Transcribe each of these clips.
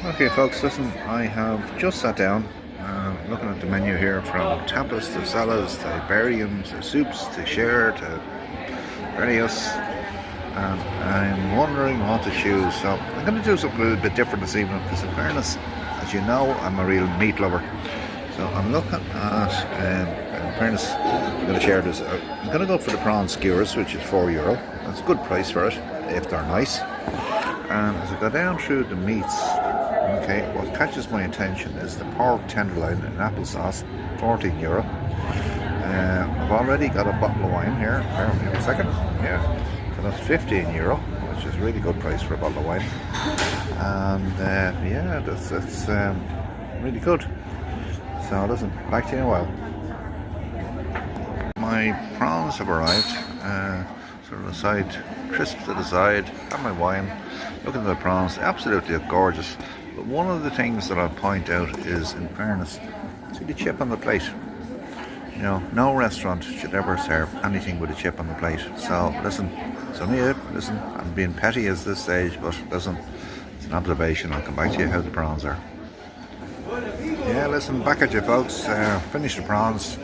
Okay folks, listen, I have just sat down looking at the menu here, from tapas to salads to Iberian to soups to share to various, and I'm wondering what to choose. So I'm going to do something a little bit different this evening because, in fairness, as you know, I'm a real meat lover. So I'm looking at, in fairness, I'm going to share this. I'm going to go for the prawn skewers, which is €4. That's a good price for it, if they're nice. And as I go down through the meats, okay, what catches my attention is the pork tenderloin in applesauce, €14. I've already got a bottle of wine here. Bear with me a second. Yeah, so that's €15, which is a really good price for a bottle of wine. And yeah, that's really good. So listen, back to you in a while. My prawns have arrived. Sort of the side, crisp to the side, have my wine, looking at the prawns, absolutely look gorgeous. But one of the things that I'll point out is, in fairness, see the chip on the plate. You know, no restaurant should ever serve anything with a chip on the plate. So listen, it's only it. Listen, I'm being petty at this stage, but listen, it's an observation. I'll come back to you how the prawns are. Yeah, listen, back at you folks. Finished the prawns.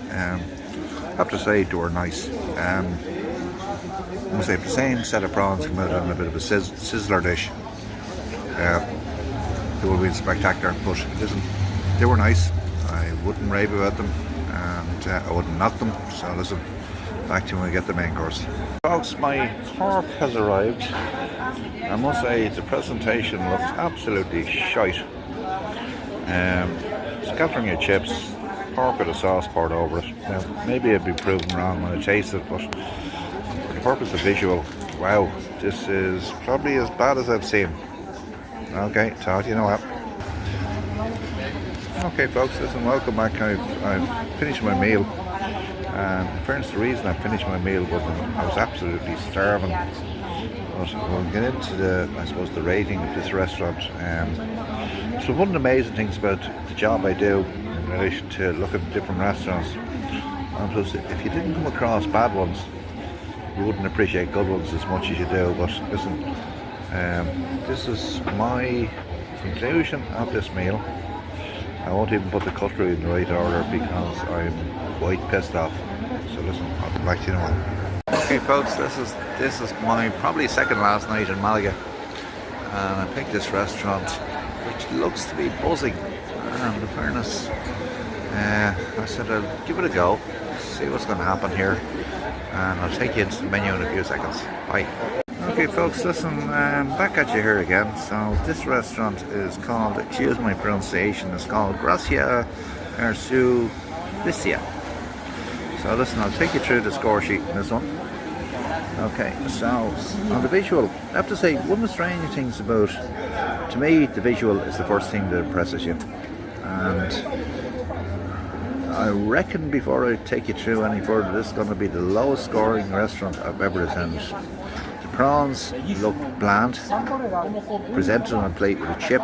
Have to say they were nice. I must say, if the same set of prawns come out on a bit of a sizzler dish, it would have been spectacular. But listen, they were nice. I wouldn't rave about them, and I wouldn't knock them. So listen, back to you when we get the main course. Folks, my pork has arrived. I must say the presentation looks absolutely shite. Scattering of chips, pork with a sauce poured over it. Now, maybe I'd be proven wrong when I taste it, but for the purpose of visual, wow, this is probably as bad as I've seen. Okay, talk to you in a while. Okay folks, listen, welcome back. I've finished my meal, and in fairness, the reason I finished my meal was I was absolutely starving. But we'll get into the, I suppose, the rating of this restaurant. So one of the amazing things about the job I do in relation to looking at different restaurants, and plus, if you didn't come across bad ones, you wouldn't appreciate good ones as much as you do. But listen, this is my conclusion of this meal. I won't even put the cutlery in the right order because I'm quite pissed off. So listen, I'll come back to you in a while. Okay folks, this is my probably second last night in Malaga, and I picked this restaurant which looks to be buzzing, and in fairness, I said I'll give it a go, see what's going to happen here, and I'll take you into the menu in a few seconds. Bye. Okay folks, listen, back at you here again. So this restaurant is called, excuse my pronunciation, it's called Gracia Ersu Vicia. So listen, I'll take you through the score sheet in this one. Okay, so on the visual, I have to say, one of the strange things about, to me, the visual is the first thing that impresses you. And I reckon before I take you through any further, this is going to be the lowest scoring restaurant I've ever attended. The prawns look bland, presented on a plate with a chip.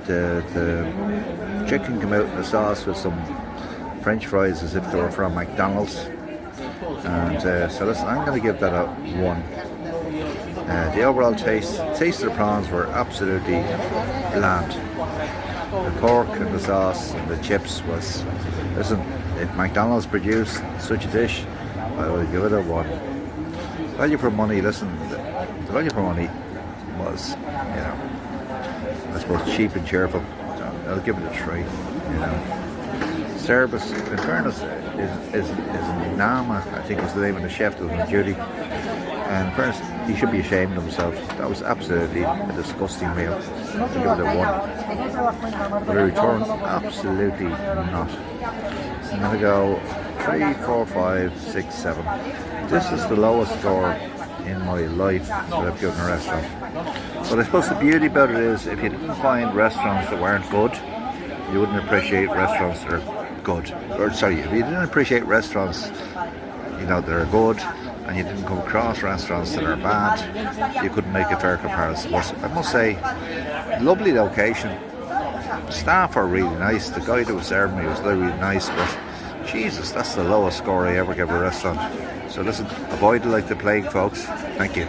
The chicken came out in the sauce with some French fries as if they were from McDonald's. And so listen, I'm going to give that a 1. The overall taste of the prawns were absolutely bland. The pork and the sauce and the chips was, listen, if McDonald's produced such a dish, I would give it a 1. Value for money, listen, the value for money was, you know, I suppose cheap and cheerful. So I'll give it a 3, you know. Service, in fairness, is Nama, I think was the name of the chef that was on duty. And in fairness, he should be ashamed of himself. That was absolutely a disgusting meal. I'll give it a 1. Will I return? Absolutely not. So I'm going to go 3, 4, 5, 6, 7. This is the lowest score in my life that I've given a restaurant. But I suppose the beauty about it is, if you didn't find restaurants that weren't good, you wouldn't appreciate restaurants that are good. Or sorry, if you didn't appreciate restaurants, you know, that are good, and you didn't come across restaurants that are bad, you couldn't make a fair comparison. But I must say, lovely location. The staff are really nice. The guy that was serving me was really nice, but Jesus, that's the lowest score I ever gave a restaurant. So listen, avoid it like the plague, folks. Thank you.